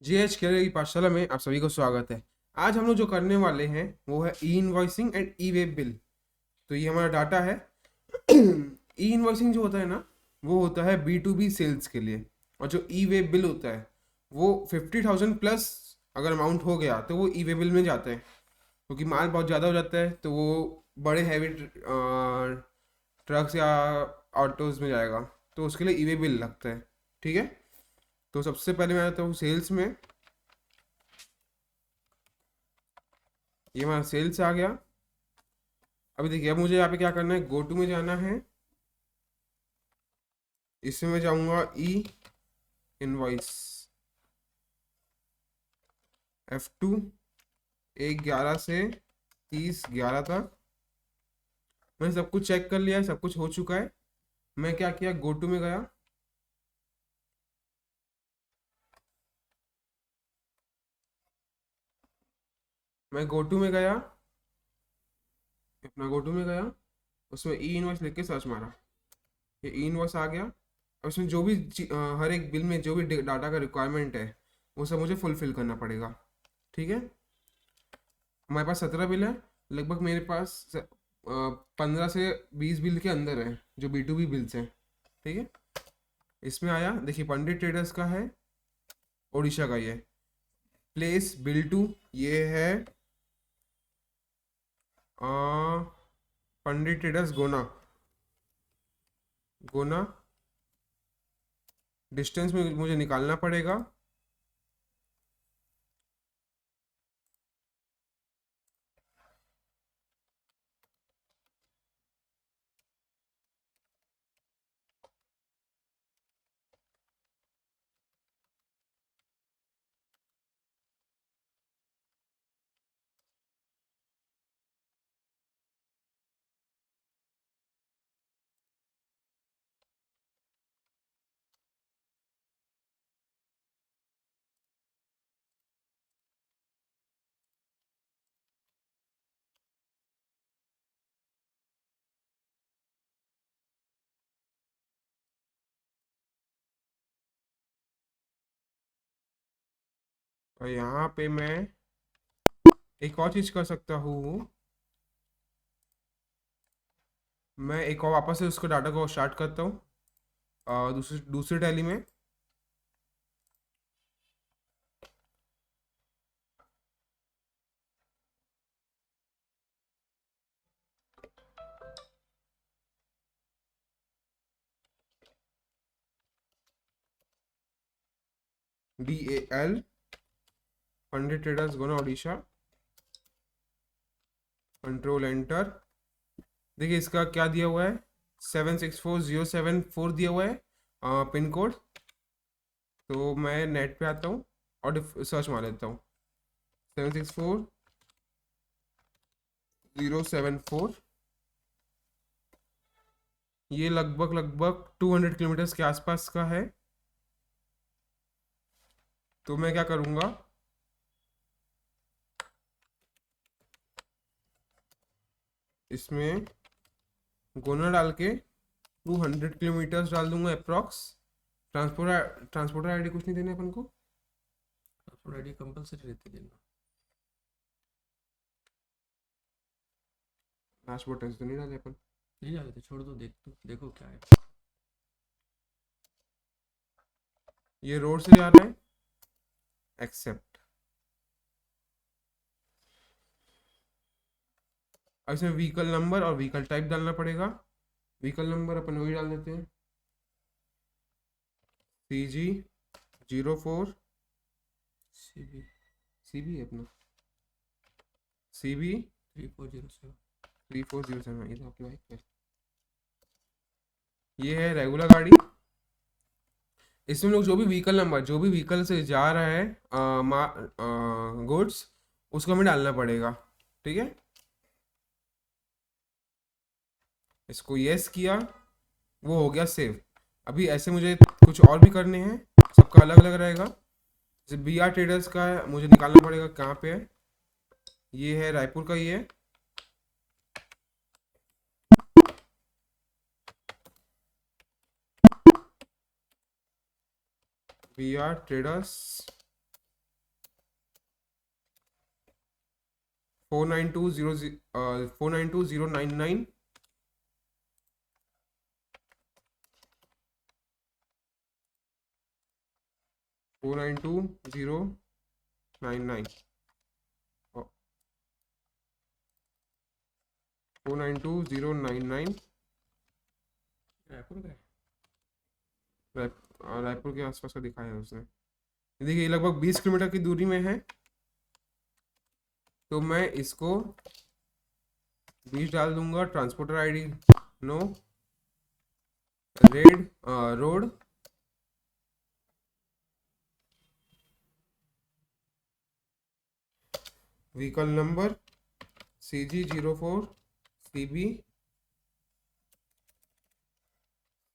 GH career की पाठशाला में आप सभी को स्वागत है। आज हम लोग जो करने वाले हैं वो है e invoicing and e way bill. तो ये हमारा डाटा है। ई इनवॉइसिंग जो होता है ना, वो होता है बी टू बी सेल्स के लिए। और जो ई वे बिल होता है वो 50,000 प्लस अगर अमाउंट हो गया तो वो ई वे बिल में जाता है, क्योंकि माल बहुत ज़्यादा हो जाता है तो वो बड़े हैवी ट्रक्स या ऑटोज में जाएगा, तो उसके लिए ई वे बिल लगता है। ठीक है। तो सबसे पहले मैं आता हूँ सेल्स में। ये हमारा सेल्स आ गया। अभी देखिए, अब मुझे यहाँ पे क्या करना है, गो टू में जाना है। इसमें मैं जाऊंगा ई इनवॉइस F2, 1/11 से 30/11 तक। मैंने सब कुछ चेक कर लिया है, सब कुछ हो चुका है। मैं क्या किया, गो टू में गया। मैं गो टू में गया, अपना गो टू में गया, उसमें ई इनवॉइस लिख के सर्च मारा। ये ई इनवॉइस आ गया। अब इसमें जो भी हर एक बिल में जो भी डाटा का रिक्वायरमेंट है वो सब मुझे फुलफिल करना पड़ेगा। ठीक है। हमारे पास 17 बिल है। लगभग मेरे पास 15 से 20 बिल के अंदर है जो बी टू बी बिल्स हैं। ठीक है। इसमें आया, देखिए पंडित ट्रेडर्स का है, उड़ीसा का ये। प्लेस बिल टू, ये है अ, पंडित ट्रेडर्स गोना। गोना डिस्टेंस में मुझे निकालना पड़ेगा। और यहाँ पे मैं एक और चीज कर सकता हूँ। मैं एक और वापस से उसको डाटा को स्टार्ट करता हूँ दूसरी दूसरी टैली में। DAL पंडित ट्रेडर्स गोना उड़ीसा, कंट्रोल एंटर। देखिए इसका क्या दिया हुआ है, 764074 दिया हुआ है पिन कोड। तो मैं नेट पे आता हूँ और सर्च मार लेता हूँ, 764074। ये लगभग लगभग 200 किलोमीटर्स के आसपास का है। तो मैं क्या करूँगा, इसमें गोना डाल के 200 किलोमीटर्स डाल दूंगा अप्रॉक्स। ट्रांसपोर्टर आईडी कुछ नहीं देना अपन को। पासवर्ड आईडी कंपलसरी रहती है देना। लास्ट बटन तो नहीं डाले अपन। नहीं डाले थे, छोड़ दो, देखो क्या है। ये रोड से जा रहा है, एक्सेप्ट। अब इसमें व्हीकल नंबर और व्हीकल टाइप डालना पड़ेगा। व्हीकल नंबर अपन वही डाल देते हैं, CG04। CB CB है अपना, CB 3407। 3407। ये तो आपकी बाइक है। ये है रेगुलर गाड़ी। इसमें लोग जो भी व्हीकल नंबर, जो भी व्हीकल से जा रहा है गुड्स, उसको हमें डालना पड़ेगा। ठीक है। इसको यस किया, वो हो गया सेव। अभी ऐसे मुझे कुछ और भी करने हैं, सबका अलग अलग रहेगा। जैसे BR ट्रेडर्स का है, मुझे निकालना पड़ेगा कहाँ पे है। ये है रायपुर का, ये है। BR ट्रेडर्स 492099 492099 492099 रायपुर का है। रायपुर के आसपास का दिखाया है उसने। देखिए ये लगभग 20 किलोमीटर की दूरी में है, तो मैं इसको 20 डाल दूंगा। Transporter ID no, red road, vehicle number CG04 CB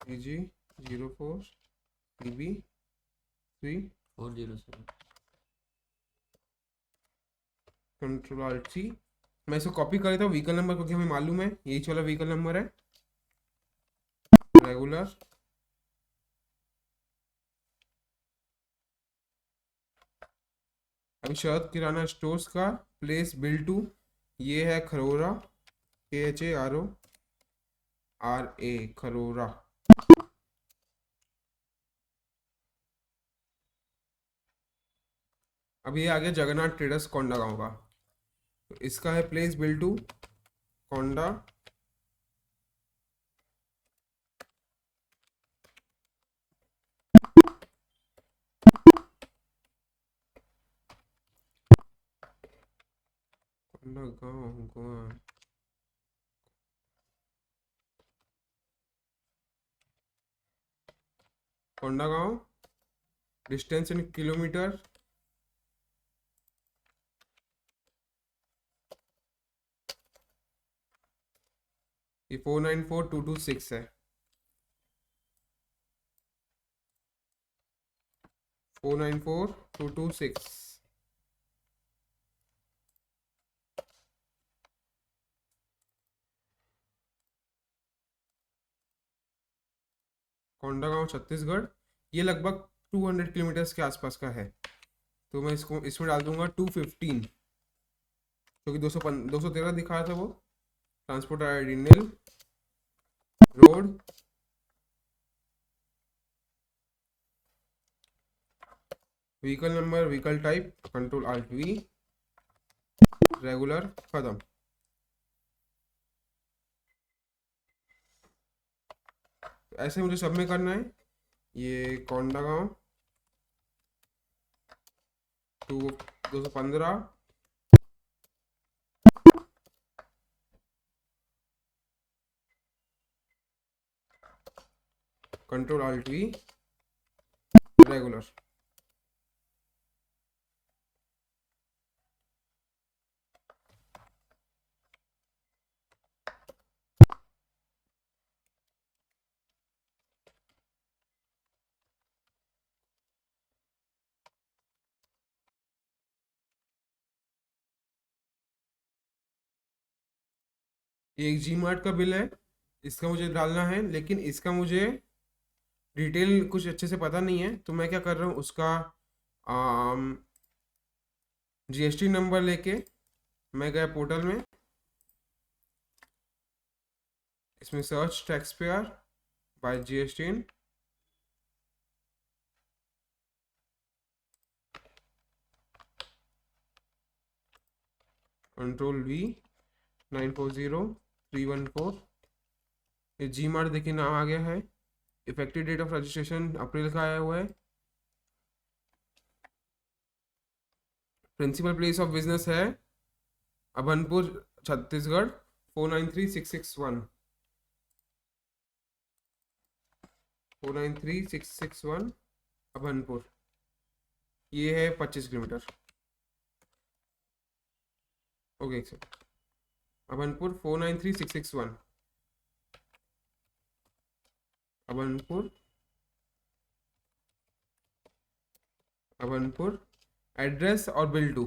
CG04 CB 3 407 control Alt C। मैं इसको कॉपी कर लेता हूँ व्हीकल नंबर, क्योंकि हमें मालूम है यही वाला व्हीकल नंबर है। रेगुलर, अभी शरद किराना स्टोर्स का प्लेस बिल टू, ये है खरोरा, KHARORA खरोरा। अब ये आ गया जगन्नाथ ट्रेडर्स कोंडागांव का, तो इसका है place bill to Konda, Kondagaon Goa. Kondagaon distance in kilometer, ये 494226 है। 494226 कोंडागांव छत्तीसगढ़। ये लगभग 200 किलोमीटर्स के आसपास का है, तो मैं इसको इसमें डाल दूंगा 215, क्योंकि 213 दिखा था वो। Transport ID nil, road, vehicle number, vehicle type control Alt V, regular, खत्म। ऐसे मुझे सब में करना है। ये Kondagaon 215, control Alt V, regular. ये एक जी मार्ट का बिल है, इसका मुझे डालना है, लेकिन इसका मुझे डिटेल कुछ अच्छे से पता नहीं है, तो मैं क्या कर रहा हूँ, उसका GST नंबर लेके मैं गया पोर्टल में, इसमें search tax payer bye GST, control V 940314। ये जी मार्ट देखिए नाम आ गया है। इफेक्टिव डेट ऑफ रजिस्ट्रेशन अप्रैल का आया हुआ है। प्रिंसिपल प्लेस ऑफ बिजनेस है अभनपुर छत्तीसगढ़ 493661 493661 अभनपुर। ये है 25 kilometre. Okay sir, Abhanpur 493661 Abhanpur, Abhanpur address और बिल टू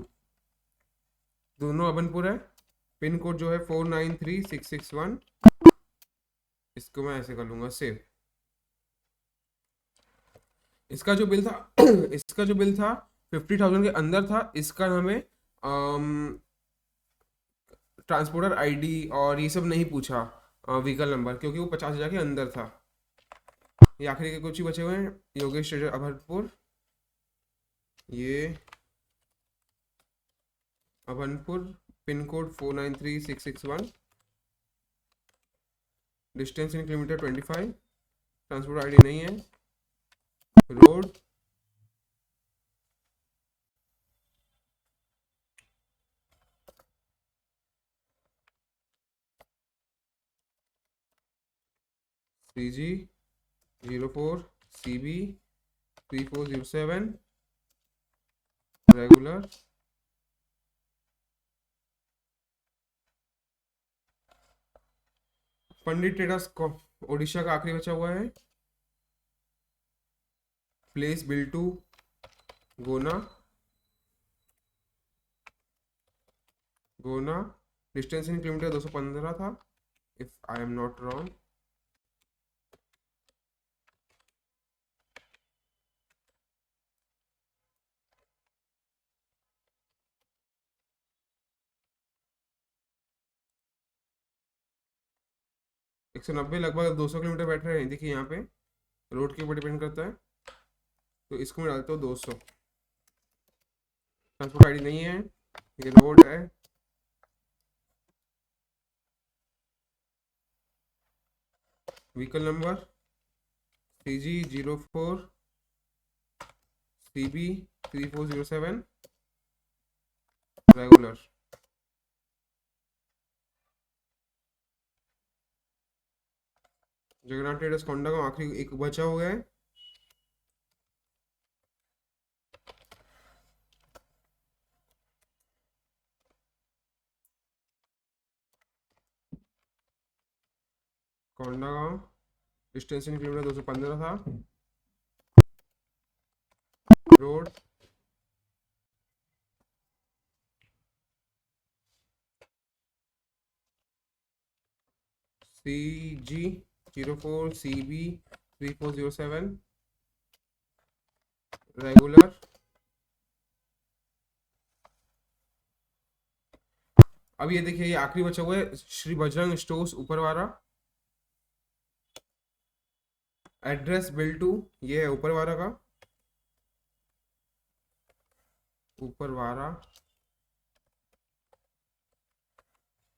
दोनों अभनपुर है। पिन कोड जो है 493661। इसको मैं ऐसे कर लूँगा सेव। इसका जो बिल था इसका जो बिल था 50,000 के अंदर था। इसका हमें ट्रांसपोर्टर आईडी और ये सब नहीं पूछा, व्हीकल नंबर, क्योंकि वो 50,000 के अंदर था। ये आखिरी के कुछ ही बचे हुए हैं। योगेश ट्रेडर अभनपुर, ये Abhanpur, pin code 493661, distance in kilometre 25, transport ID नहीं है, रोड CG04 CB 3407 रेगुलर, पंडित ट्रेडर्स ओडिशा का आखिरी बचा हुआ है, place Biltu gonna, gonna, distance in kilometre 215 था, if I am not wrong. एक सौ नब्बे, लगभग 200 किलोमीटर बैठ रहे हैं। देखिए यहाँ पे रोड के ऊपर डिपेंड करता है, तो इसको मैं डालता हूँ 200। ट्रांसपोर्ट आईडी नहीं है, ये रोड है, vehicle number CG04 CB 3407 regular. Jagannath traders Konda का आखिरी एक बचा हुआ है, कोंडागांव, डिस्टेंस इन किलोमीटर 215 था, रोड CG04 CB 3407 रेगुलर। अब ये देखिए, ये आखिरी बचा हुआ है, श्री बजरंग स्टोर्स ऊपर वाला, एड्रेस बिल्टू, ये है ऊपर वाला का, ऊपर वाला,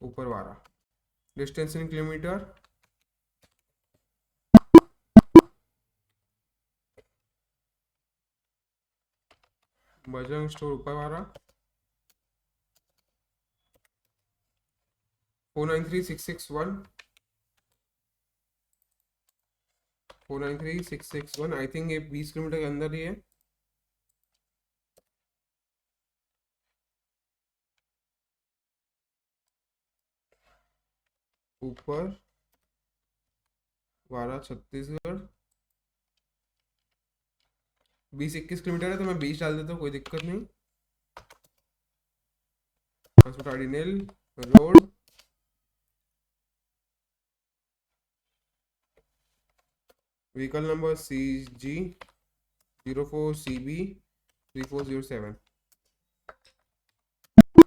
ऊपर वाला, distance in kilometre, Bajrang store ऊपर वाला, 493661, 493661, आई थिंक ये 20 किलोमीटर के अंदर ही है। ऊपर वाला छत्तीसगढ़, 20-21 किलोमीटर है, तो मैं 20 डाल देता हूँ, कोई दिक्कत नहीं। Transport ID nail, road vehicle number CG04 CB 3407,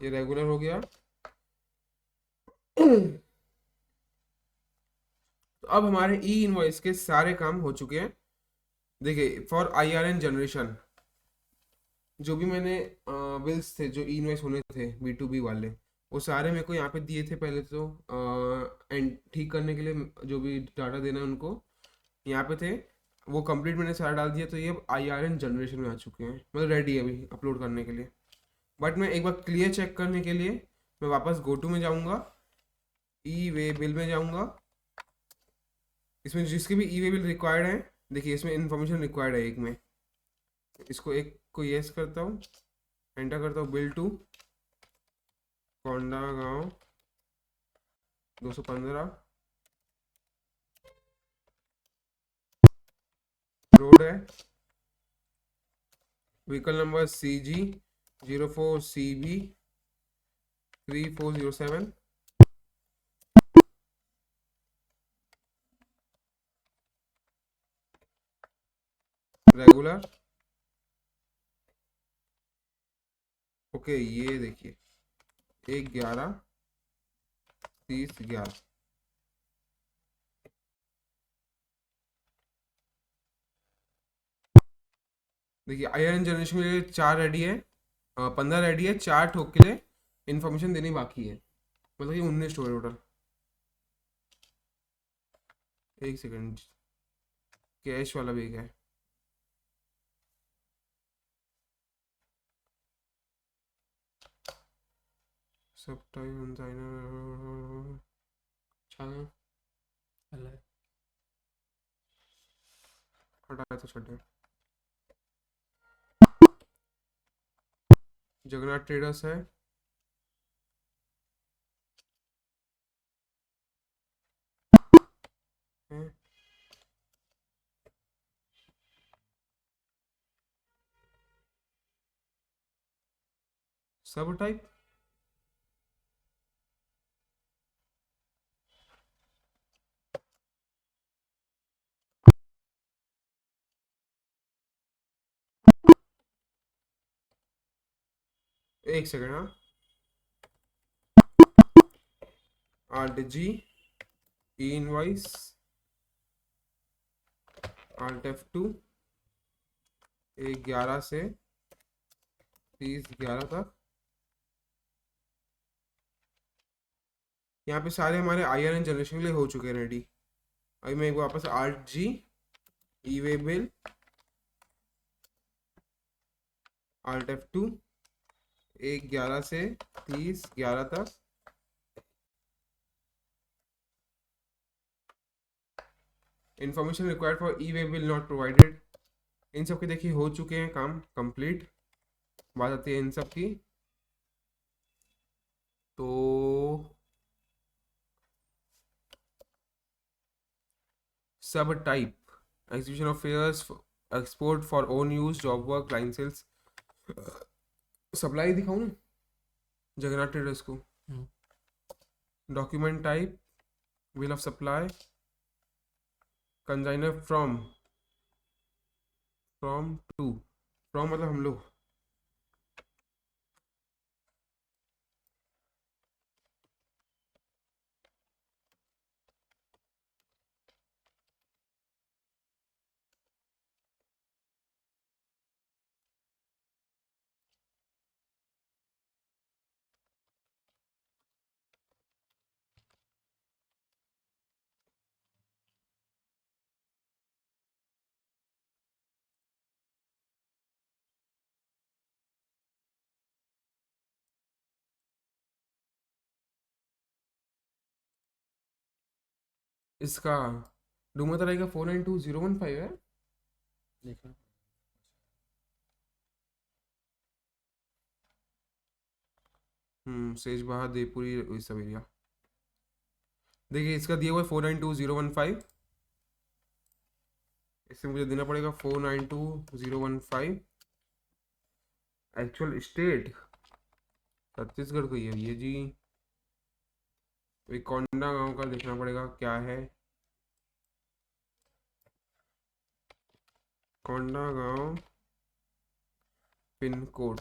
ये रेगुलर हो गया। तो अब हमारे ई इनवॉइस के सारे काम हो चुके हैं। देखिए, फॉर IRN जनरेशन जो भी मैंने बिल्स थे, जो ई इनवॉइस होने थे B2B वाले, वो सारे मेरे को यहाँ पे दिए थे पहले तो, एंड ठीक करने के लिए जो भी डाटा देना है उनको यहाँ पे थे, वो कंप्लीट मैंने सारा डाल दिया। तो ये अब IRN जनरेशन में आ चुके हैं, मतलब रेडी है अभी अपलोड करने के लिए। बट मैं एक बार क्लियर चेक करने के लिए मैं वापस GoTo में जाऊँगा, ई वे बिल में जाऊँगा, इसमें जिसके भी ई वे बिल रिक्वायर्ड है, देखिए इसमें इन्फॉर्मेशन रिक्वायर्ड है एक में, इसको एक को यस करता हूँ, एंटर करता हूँ, बिल टू कोंडागांव 215, रोड है, vehicle number CG04 CB 3407, regular. Okay, ये देखिए 1/11 30 11। देखिए आयरन जनरेशन के लिए 4 रेडी है, 15 रेडी है, 4 ठोक के लिए इन्फॉर्मेशन देनी बाकी है, मतलब कि 19 स्टोर टोटल। एक सेकंड, कैश वाला भी है। सब टाइम अच्छा अल्लाह हटाया तो छोटे। जगन्नाथ ट्रेडर्स है, हैं? सब टाइप एक सेकंड, हाँ। आल्ट जी, ई इनवॉइस, आल्ट F2, 11 से 30 11 तक। यहाँ पे सारे हमारे आईआरएन जनरेशन के लिए हो चुके हैं रेडी। अभी मैं एक बार वापस alt G, e way bill, alt F2, 11 से 30 11 तक। Information required for e way bill not provided. इन सब के देखिए हो चुके हैं काम कंप्लीट। बात आती है इन सब की, तो सब type, execution of fairs, export for own use, job work, client sales, supply दिखाऊं ना जगन्नाथ ट्रेडर्स को। Document type, bill of supply, consignor from to, from मतलब हम लोग। इसका डूमा तराई का 492015 है। देखा सेज बहा देवपुरी, वही सब एरिया। देखिए इसका दिया हुआ है 492015, इससे मुझे देना पड़ेगा 492015। एक्चुअल स्टेट छत्तीसगढ़ को ही है ये जी। एक कोंडा गांव का देखना पड़ेगा क्या है। कोंडा गांव, पिन कोड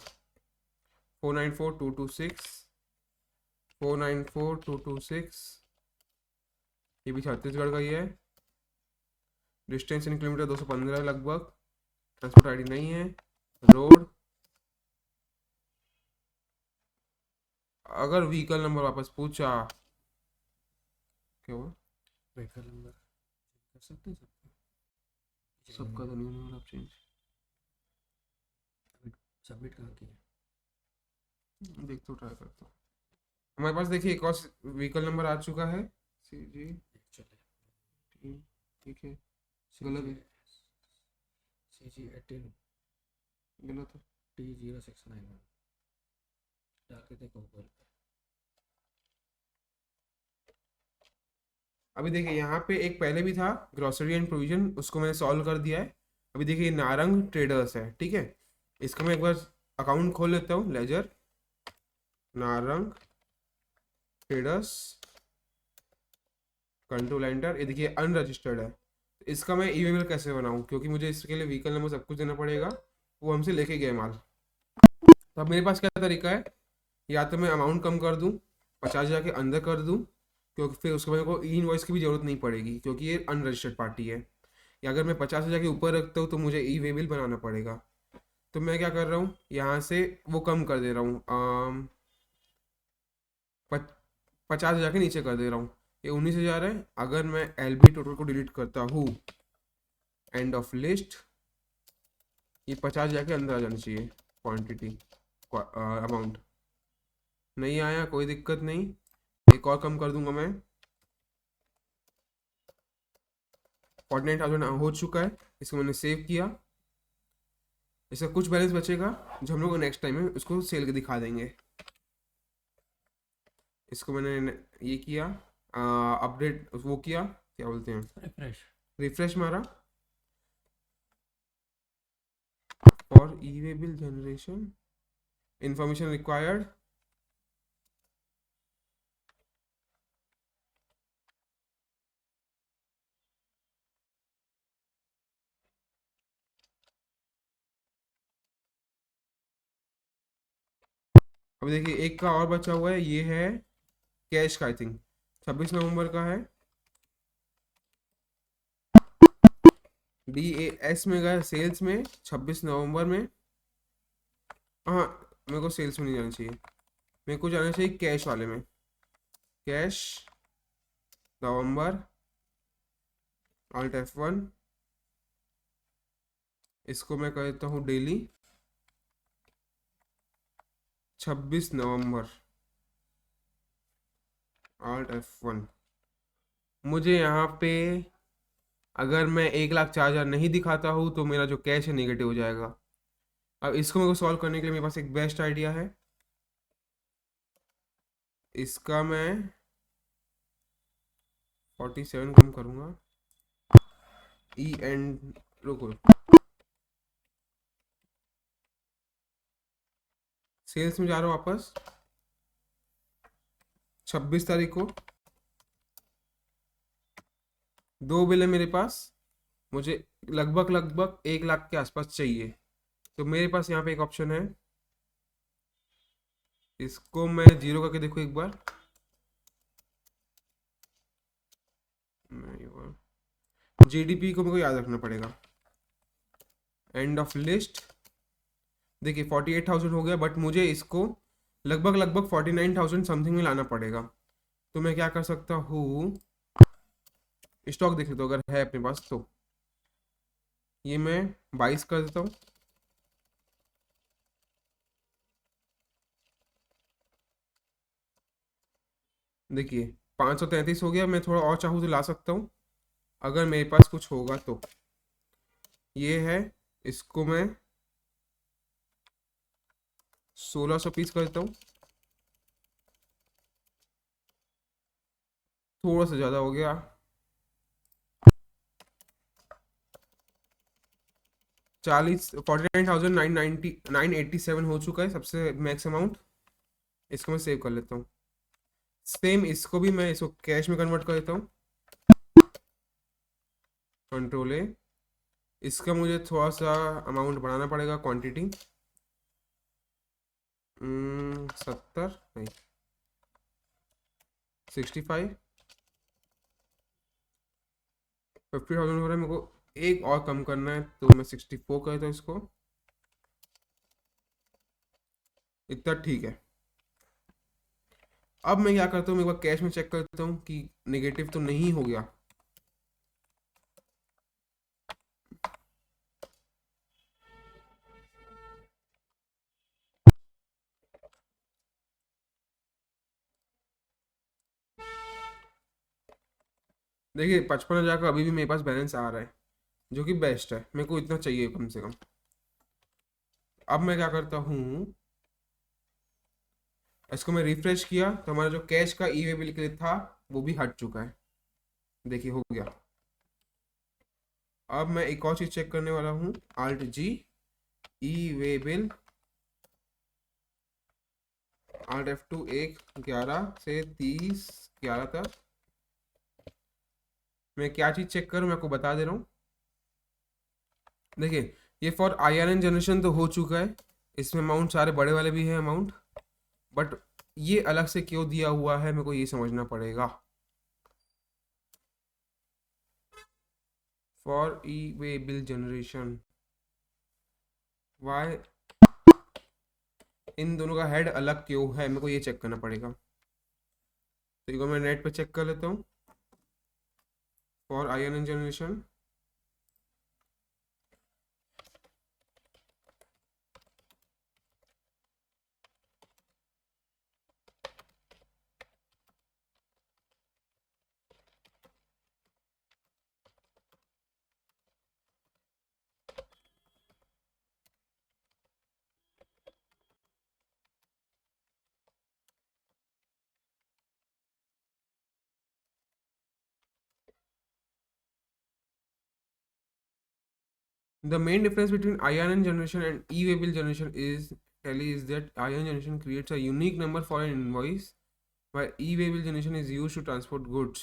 494226, 494226। ये भी छत्तीसगढ़ का ही है। डिस्टेंस इन किलोमीटर 215 लगभग। ट्रांसपोर्ट आईडी नहीं है। रोड, अगर व्हीकल नंबर वापस पूछा, क्या हुआ? व्हीकल नंबर कर सकते हैं सबका तो नहीं होगा चेंज। सबमिट कहाँ किया? देख तो ट्राई करता हूँ। हमारे पास देखिए एक और व्हीकल नंबर आ चुका है, सी जी। चले ठीक है, गलत है, CG18 गलत है। T0691 डाल के देखो गूगल पे। अभी देखिए यहाँ पे एक पहले भी था ग्रोसरी एंड प्रोविजन, उसको मैंने सॉल्व कर दिया है। अभी देखिए नारंग ट्रेडर्स है, ठीक है। इसका मैं एक बार अकाउंट खोल लेता हूँ, ledger Narang traders, control enter. ये देखिए अनरजिस्टर्ड है, तो इसका मैं ईमेल कैसे बनाऊँ, क्योंकि मुझे इसके लिए व्हीकल नंबर सब कुछ देना पड़ेगा, वो हमसे लेके गए माल। तो अब मेरे पास क्या तरीका है, या तो मैं अमाउंट कम कर दूँ, 50,000 के अंदर कर दूँ, क्योंकि फिर उसके बाद मेरे को ई इनवॉइस की भी ज़रूरत नहीं पड़ेगी, क्योंकि ये अनरजिस्टर्ड पार्टी है। या अगर मैं 50,000 के ऊपर रखता हूँ तो मुझे ई वे बिल बनाना पड़ेगा। तो मैं क्या कर रहा हूँ, यहाँ से वो कम कर दे रहा हूँ, 50,000 के नीचे कर दे रहा हूँ। ये 19,000 है। अगर मैं एल बी टोटल को डिलीट करता हूँ, एंड ऑफ लिस्ट, ये 50,000 के अंदर आ जाना चाहिए क्वांटिटी, अमाउंट। नहीं आया, कोई दिक्कत नहीं, एक और कम कर दूंगा मैं। 49,000 हो चुका है, इसको मैंने सेव किया। इसका कुछ बैलेंस बचेगा जो हम लोग नेक्स्ट टाइम में उसको सेल के दिखा देंगे। इसको मैंने ये किया, अपडेट वो किया, क्या बोलते हैं, रिफ्रेश। रिफ्रेश मारा। और e way bill generation information required, अब देखिए एक का और बचा हुआ है, ये है कैश का, आई थिंक 26 नवंबर का है। DAS में गया सेल्स में 26 नवंबर में। हाँ, मेरे को सेल्स में नहीं जाना चाहिए, मेरे को जाना चाहिए कैश वाले में। कैश नवंबर, Alt F1, इसको मैं कर देता हूँ डेली 26 नवंबर, Alt F1। मुझे यहाँ पे अगर मैं 1,04,000 नहीं दिखाता हूँ तो मेरा जो कैश है नेगेटिव हो जाएगा। अब इसको मेरे को सॉल्व करने के लिए मेरे पास एक बेस्ट आइडिया है। इसका मैं 47 कम करूँगा, ई एंड, रुको, सेल्स में जा रहा हूँ वापस 26 तारीख को। दो बिल है मेरे पास, मुझे लगभग लगभग 1 लाख के आसपास चाहिए। तो मेरे पास यहाँ पे एक ऑप्शन है, इसको मैं जीरो करके देखो एक बार। GDP को मेरे को याद रखना पड़ेगा। एंड ऑफ लिस्ट, देखिए 48,000 हो गया, बट मुझे इसको लगभग लगभग 49,000 समथिंग में लाना पड़ेगा। तो मैं क्या कर सकता हूँ, स्टॉक देख लेता हूँ अगर है अपने पास तो। ये मैं 22 कर देता हूँ। देखिए 533 हो गया, मैं थोड़ा और चाहूँ तो ला सकता हूँ अगर मेरे पास कुछ होगा तो। ये है, इसको मैं 1,600 पीस कर देता हूँ, थोड़ा सा ज़्यादा हो गया। 49,987 हो चुका है सबसे मैक्स अमाउंट। इसको मैं सेव कर लेता हूँ। सेम इसको भी मैं इसको कैश में कन्वर्ट कर देता हूँ, कंट्रोल ए। इसका मुझे थोड़ा सा अमाउंट बढ़ाना पड़ेगा, क्वांटिटी 70 नहीं 65, 50,000 हो रहा है, मेरे को एक और कम करना है तो मैं 64 कर देता हूँ इसको। इतना ठीक है। अब मैं क्या करता हूँ, एक बार कैश में चेक करता हूँ कि नेगेटिव तो नहीं हो गया। देखिए 55,000 का अभी भी मेरे पास बैलेंस आ रहा है, जो कि बेस्ट है, मेरे को इतना चाहिए कम से कम। अब मैं क्या करता हूँ, इसको मैं रिफ्रेश किया तो हमारा जो कैश का ई वे बिल के लिए था वो भी हट चुका है। देखिए हो गया। अब मैं एक और चीज चेक करने वाला हूँ, Alt G, ई वे बिल, Alt F2, 1/11 से 30/11 तक। मैं क्या चीज चेक करूँ, मैं आपको बता दे रहा हूँ। देखिए ये फॉर IRN जनरेशन तो हो चुका है, इसमें अमाउंट सारे बड़े वाले भी हैं अमाउंट, बट ये अलग से क्यों दिया हुआ है मेरे को ये समझना पड़ेगा। For e way bill generation, why इन दोनों का हेड अलग क्यों है, मेरे को ये चेक करना पड़ेगा। तो एक बार मैं नेट पे चेक कर लेता हूँ। For I N generation, the main difference between IRN generation and e-way bill generation is that IRN generation creates a unique number for an invoice, while e-way bill generation is used to transport goods.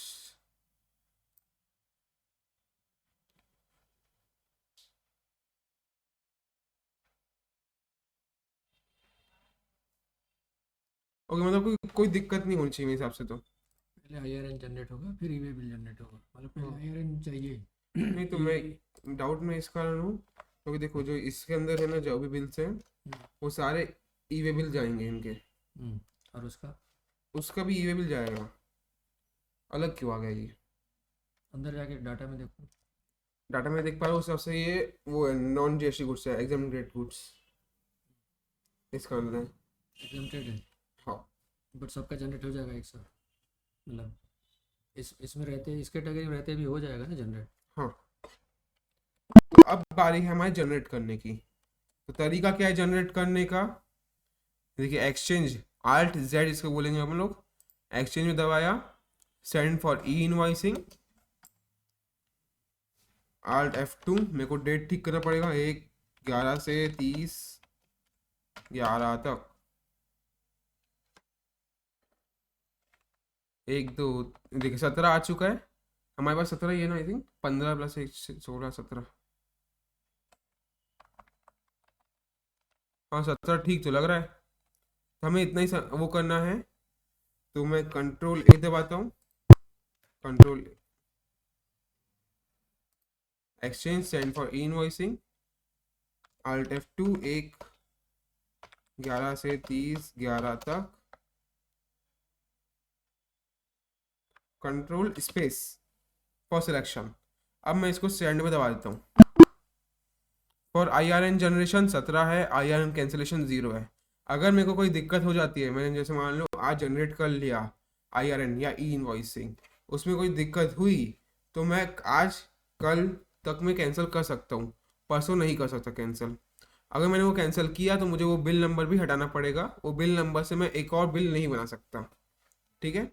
Okay, मतलब कोई दिक्कत नहीं होनी चाहिए मेरे हिसाब से तो। पहले IRN जनरेट होगा फिर ईवे बिल जनरेट होगा, मतलब पहले हाँ। IRN चाहिए। नहीं तो मैं डाउट में इस कारण हूँ क्योंकि देखो जो इसके अंदर है ना, जो भी बिल्स हैं वो सारे ई-वे बिल जाएंगे इनके, और उसका भी ई-वे बिल जाएगा। अलग क्यों आ गया ये? अंदर जाके डाटा में देखो। डाटा में देख पा रहा हूँ उस हिसाब से ये वो है नॉन जीएसटी गुड्स है, एग्जाम ग्रेड गुड्स इसका अंदर है। एग्जम्प्टेड है, हाँ बट सबका जनरेट हो जाएगा एक साथ, मतलब इसमें रहते इस कैटेगरी में रहते भी हो जाएगा ना जनरेट। हाँ। तो अब बारी है हमारे जनरेट करने की। तो तरीका क्या है जनरेट करने का? देखिए एक्सचेंज आल्ट जेड इसको बोलेंगे हम लोग। एक्सचेंज में दबाया, send for E invoicing, alt F2। मेरे को डेट ठीक करना पड़ेगा 1/11 से 30/11 तक। 1 2 देखिए 17 आ चुका है हमारे पास। 17 ही है ना, आई थिंक 15 + 1 16 17। हाँ 17 ठीक तो लग रहा है। तो हमें इतना ही वो करना है। तो मैं कंट्रोल ए दबाता हूँ, control exchange send for E invoicing, alt F2 1/11 से 30/11 तक, कंट्रोल स्पेस फॉर सिलेक्शन। अब मैं इसको सेंड में दबा देता हूँ। फॉर IRN जनरेशन 17 है, IRN कैंसिलेशन 0 है। अगर मेरे को कोई दिक्कत हो जाती है, मैंने जैसे मान लो आज जनरेट कर लिया IRN या ई इनवॉइसिंग, उसमें कोई दिक्कत हुई तो मैं आज कल तक में कैंसिल कर सकता हूँ, परसों नहीं कर सकता कैंसिल। अगर मैंने वो कैंसिल किया तो मुझे वो बिल नंबर भी हटाना पड़ेगा, वो बिल नंबर से मैं एक और बिल नहीं बना सकता। ठीक है,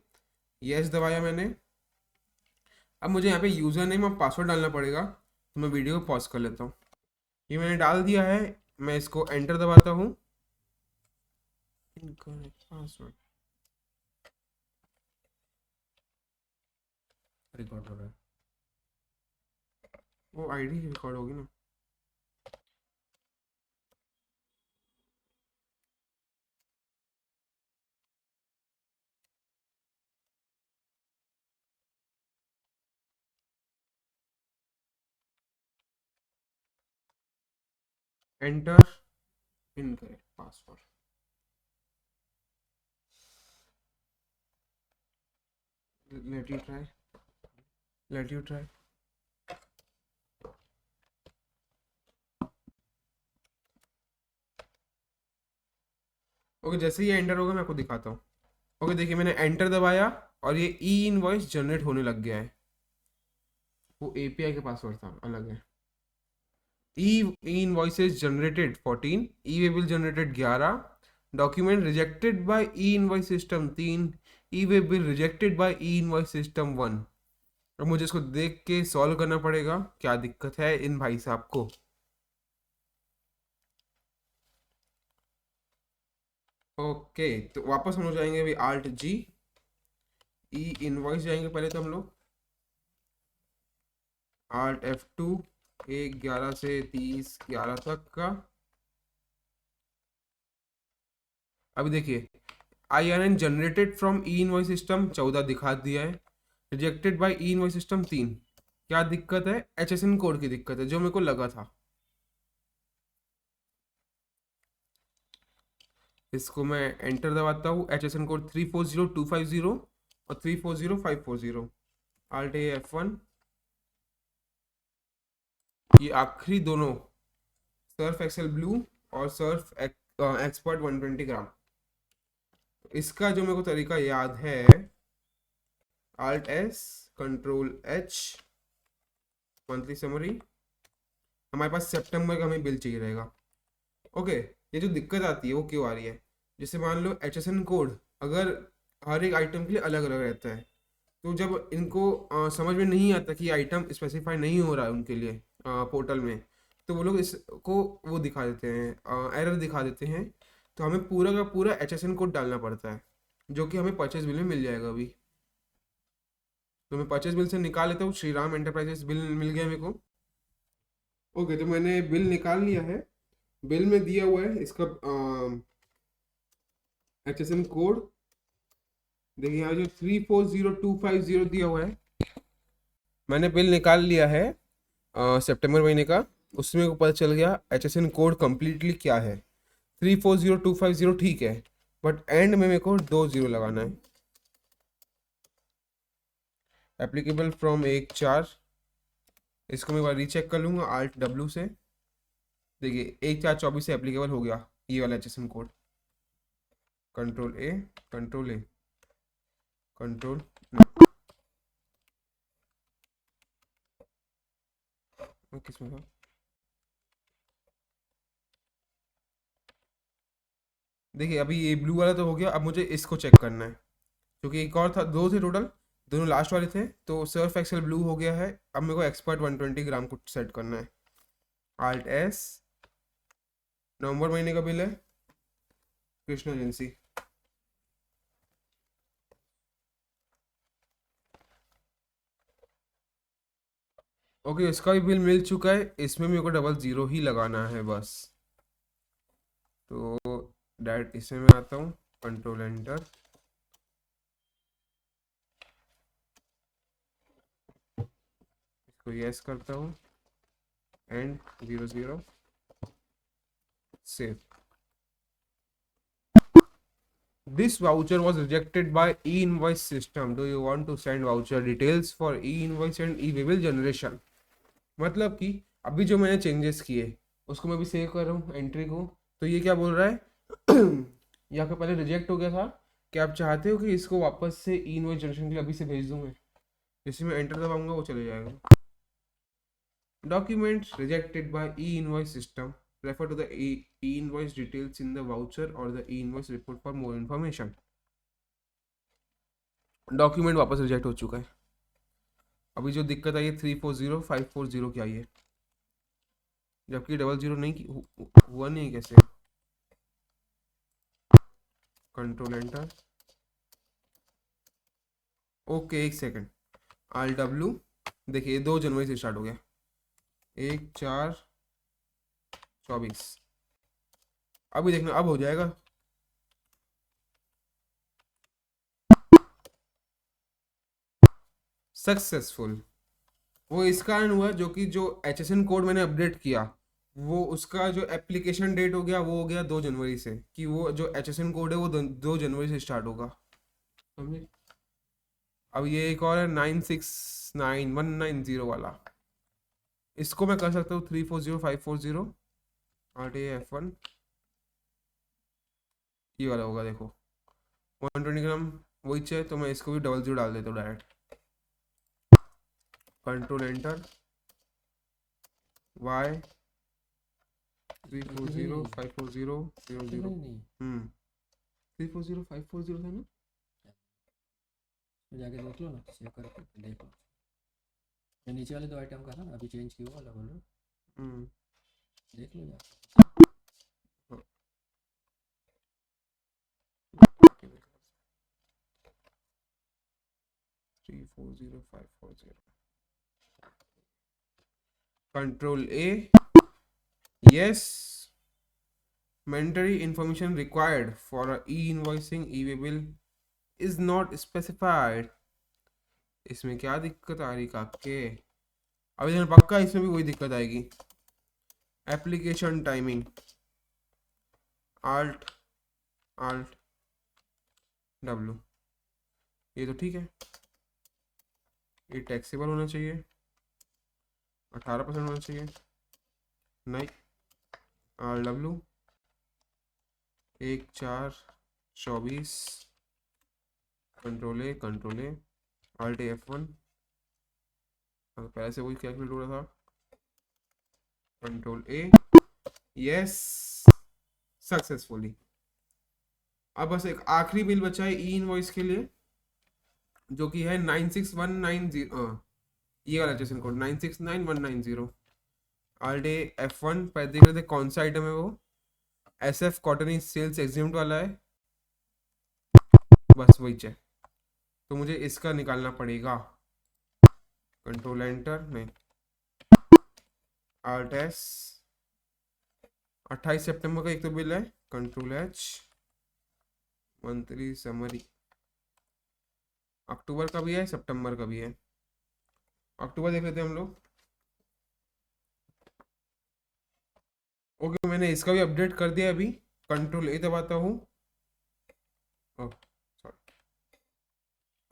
यस दबाया मैंने। अब मुझे यहाँ पे यूज़र नेम और पासवर्ड डालना पड़ेगा, तो मैं वीडियो को पॉज कर लेता हूँ। ये मैंने डाल दिया है, मैं इसको एंटर दबाता हूँ। इनकरेक्ट पासवर्ड रिकॉर्ड हो रहा है, वो आईडी रिकॉर्ड होगी ना। Enter incorrect password. Let you try, let you try. Okay, जैसे ही एंटर होगा मैं आपको दिखाता हूँ। ओके देखिए मैंने एंटर दबाया और ये ई इनवॉइस जनरेट होने लग गया है। वो एपीआई के पासवर्ड था, अलग है। E invoices generated 14, e way bill generated 11, document rejected by e invoice system 3, e way bill rejected by e invoice system 1। अब मुझे इसको देख के सॉल्व करना पड़ेगा क्या दिक्कत है इन भाई साहब को। ओके तो वापस हम लोग जाएंगे अभी आल्ट जी, ई इनवॉइस जाएंगे पहले तो हम लोग, आल्ट F2 1/11 से 30/11 तक का। अभी देखिए IRN generated from E invoice system 14 दिखा दिया है, rejected by e invoice system 3। क्या दिक्कत है? HSN कोड की दिक्कत है, जो मेरे को लगा था। इसको मैं एंटर दबाता हूँ। HSN कोड 340250 और 340540। Alt A F1। ये आखिरी दोनों सर्फ एक्सेल ब्लू और सर्फ एक्सपर्ट 120 ग्राम। इसका जो मेरे को तरीका याद है, Alt S Control H, monthly summary. हमारे पास सितंबर का हमें बिल चाहिए रहेगा। ओके, ये जो दिक्कत आती है वो क्यों आ रही है? जैसे मान लो HSN कोड अगर हर एक आइटम के लिए अलग अलग रहता है, तो जब इनको समझ में नहीं आता कि आइटम स्पेसिफाई नहीं हो रहा है उनके लिए पोर्टल में, तो वो लोग इसको वो दिखा देते हैं, एरर दिखा देते हैं। तो हमें पूरा का पूरा HSN कोड डालना पड़ता है, जो कि हमें परचेज बिल में मिल जाएगा अभी। तो मैं परचेज बिल से निकाल लेता हूँ। श्रीराम एंटरप्राइजेस बिल मिल गया मेरे को। ओके, तो मैंने बिल निकाल लिया है। बिल में दिया हुआ है इसका HSN कोड। देखिए यहाँ जो 340250 दिया हुआ है। मैंने बिल निकाल लिया है सितंबर महीने का। उसमें को पता चल गया HSN कोड कम्प्लीटली क्या है। 340250 ठीक है, बट एंड में मेरे को 20 लगाना है। Applicable from 1/4। इसको मैं एक बार रीचेक कर लूँगा Alt W से। देखिए 1/4/24 से एप्लीकेबल हो गया ये वाला HSN code. Ctrl A, Ctrl A, Ctrl किसमें था? देखिए अभी ये ब्लू वाला तो हो गया। अब मुझे इसको चेक करना है, क्योंकि एक और था, दो थे टोटल, दोनों लास्ट वाले थे। तो सर्फ एक्सेल ब्लू हो गया है। अब मेरे को एक्सपर्ट 120 ग्राम को सेट करना है। Alt S, नवंबर महीने का बिल है, कृष्णा एजेंसी। ओके, इसका भी बिल मिल चुका है। इसमें मेरे को 00 ही लगाना है बस। तो डायरेक्ट इसमें मैं आता हूँ, कंट्रोल एंटर। इसको यस करता हूँ and 00 save. This voucher was rejected by e-invoice system. Do you want to send voucher details for e-invoice and e-bill generation? मतलब कि अभी जो मैंने चेंजेस किए उसको मैं भी सेव कर रहा हूँ एंट्री को। तो ये क्या बोल रहा है? यहाँ पे पहले रिजेक्ट हो गया था कि आप चाहते हो कि इसको वापस से ई इनवॉइस जनरेशन के लिए अभी से भेज दूँ मैं। जैसे मैं एंटर दबाऊंगा वो चले जाएगा। Documents rejected by e-invoice system. Refer to the e-invoice details in the voucher or the e-invoice report for more information. Document वापस रिजेक्ट हो चुका है। अभी जो दिक्कत आई है 340540 की आई है, जबकि 00 नहीं हुआ नहीं। कैसे? Control enter. ओके, एक सेकेंड। Alt W। देखिए 2 जनवरी से स्टार्ट हो गया, 1/4/24। अभी देखना, अब हो जाएगा। सक्सेसफुल। वो इस कारण हुआ जो कि जो HSN कोड मैंने अपडेट किया, वो उसका जो एप्लीकेशन डेट हो गया वो हो गया 2 जनवरी से, कि वो जो HSN कोड है वो 2 जनवरी से स्टार्ट होगा। समझे? अब ये एक और है 969190 वाला। इसको मैं कर सकता हूँ 340540 RTA F1। ये वाला होगा, देखो 120 ग्राम वही चाहिए, तो मैं इसको भी 00 डाल देता हूँ डायरेक्ट। Control enter. Y 34054000। नहीं 340540 था ना? तो जाके देख लो ना, सेव करके देख लो। ये नीचे वाले 2 आइटम का था ना, अभी चेंज किया वाला बोल रहा हूँ, देख लो जाके। 340540। Control A, yes. Mandatory information required for a e-invoicing e-way bill is not specified. इसमें क्या दिक्कत आ रही काके? अभी देखना पक्का इसमें भी वही दिक्कत आएगी। Application timing alt alt W, ये तो ठीक है। ये टैक्सेबल होना चाहिए, 18% होना चाहिए। नहीं, RW 1/4/24, कंट्रोल ए Alt F1, पहले से वही कैलकुलेट हो रहा था, कंट्रोल ए, यस सक्सेसफुली। अब बस एक आखिरी बिल बचा है ई इनवॉइस के लिए, जो कि है 96190, ये वाला स्टेशन कोड 969190। Alt F1 पर देख लेते कौन सा आइटम है वो। SF कॉटन सेल्स एग्जीम्ड वाला है, बस वही चाहिए। तो मुझे इसका निकालना पड़ेगा, कंट्रोल एंटर, नहीं Alt S। 28 सितंबर का एक तो बिल है, कंट्रोल H, मंथली समरी। अक्टूबर का भी है, सितंबर का भी है। अक्टूबर देख लेते हैं हम लोग। ओके, मैंने इसका भी अपडेट कर दिया अभी। कंट्रोल ए दबाता हूँ,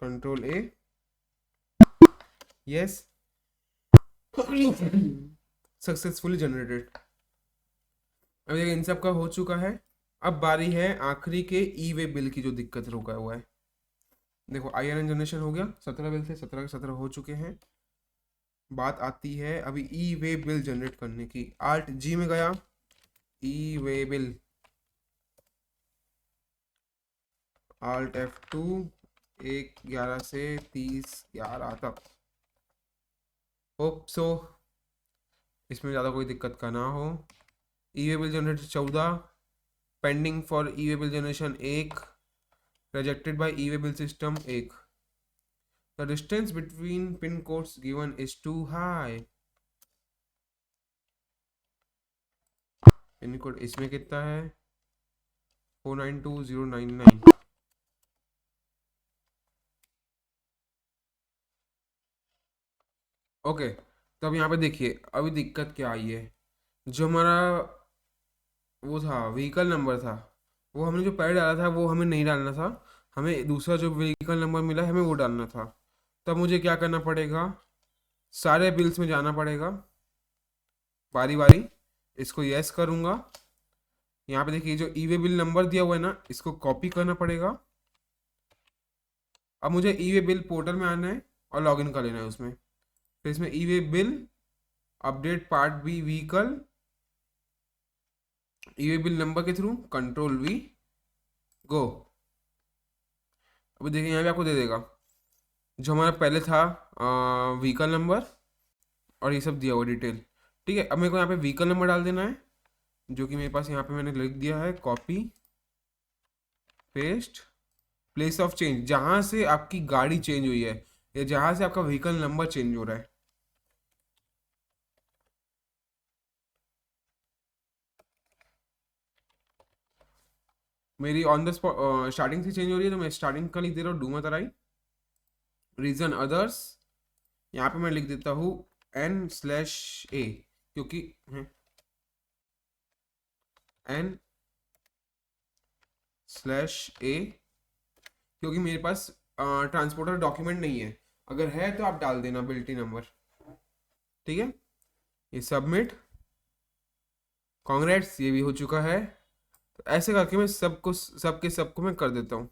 कंट्रोल ए, यस सक्सेसफुली जनरेटेड। अभी देखिए इन सब का हो चुका है। अब बारी है आखिरी के ई वे बिल की, जो दिक्कत रुका हुआ है। देखो IRN जनरेशन हो गया, 17 बिल थे, 17 के 17 हो चुके हैं। बात आती है अभी ई वे बिल जनरेट करने की। Alt G में गया, ई वे बिल, Alt F2, 1/11 से 30/11 तक। होप सो इसमें ज़्यादा कोई दिक्कत का ना हो। E way bill generate 14, pending for e way bill generation 1, rejected by e-way bill system 1। The distance between pin codes given is too high। Pin code इसमें कितना है, 492099। ओके, तो अब यहाँ पे देखिए अभी दिक्कत क्या आई है। जो हमारा वो था व्हीकल नंबर था, वो हमने जो पहले डाला था वो हमें नहीं डालना था, हमें दूसरा जो व्हीकल नंबर मिला है हमें वो डालना था। तब मुझे क्या करना पड़ेगा, सारे बिल्स में जाना पड़ेगा बारी बारी। इसको यस करूँगा। यहाँ पे देखिए जो ई वे बिल नंबर दिया हुआ है ना, इसको कॉपी करना पड़ेगा। अब मुझे ई वे बिल पोर्टल में आना है और लॉगिन कर लेना है उसमें। फिर इसमें e way bill update part B vehicle, e way bill number के थ्रू कंट्रोल V गो। अभी देखिए यहाँ पे आपको दे देगा जो हमारा पहले था व्हीकल नंबर और ये सब दिया हुआ डिटेल। ठीक है, अब मेरे को यहाँ पे व्हीकल नंबर डाल देना है, जो कि मेरे पास यहाँ पे मैंने लिख दिया है, copy paste, place of change, जहाँ से आपकी गाड़ी चेंज हुई है या जहाँ से आपका व्हीकल नंबर चेंज हो रहा है। मेरी ऑन द स्पॉट स्टार्टिंग से चेंज हो रही है, तो मैं स्टार्टिंग का लिख दे रहा हूँ डूमा तराई। रीजन अदर्स, यहाँ पे मैं लिख देता हूँ N/A, क्योंकि N/A, क्योंकि मेरे पास ट्रांसपोर्टर डॉक्यूमेंट नहीं है। अगर है तो आप डाल देना बिल्टी नंबर। ठीक है, ये सबमिट, कांग्रेट्स, ये भी हो चुका है। तो ऐसे करके मैं सबको मैं कर देता हूँ।